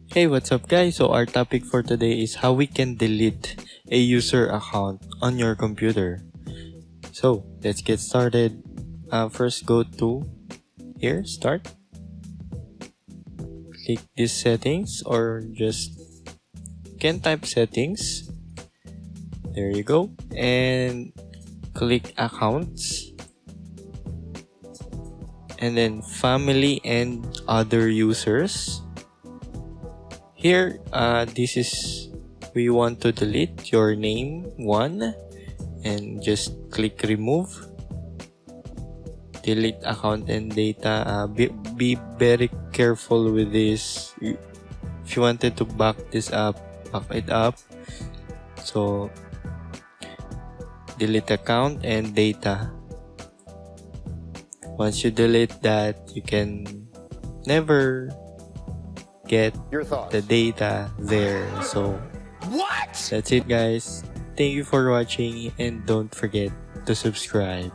Hey, what's up guys? So our topic for today is how we can delete a user account on your computer. So let's get started. First go to here, start. Click this settings or just can type settings. There you go. And click accounts. And then family and other users. Here, this is, we want to delete your name 1 and just click remove. Delete account and data. Be very careful with this. If you wanted to back this up, back it up. So, delete account and data. Once you delete that, you can never get the data there. So What? that's it guys. Thank you for watching and don't forget to subscribe.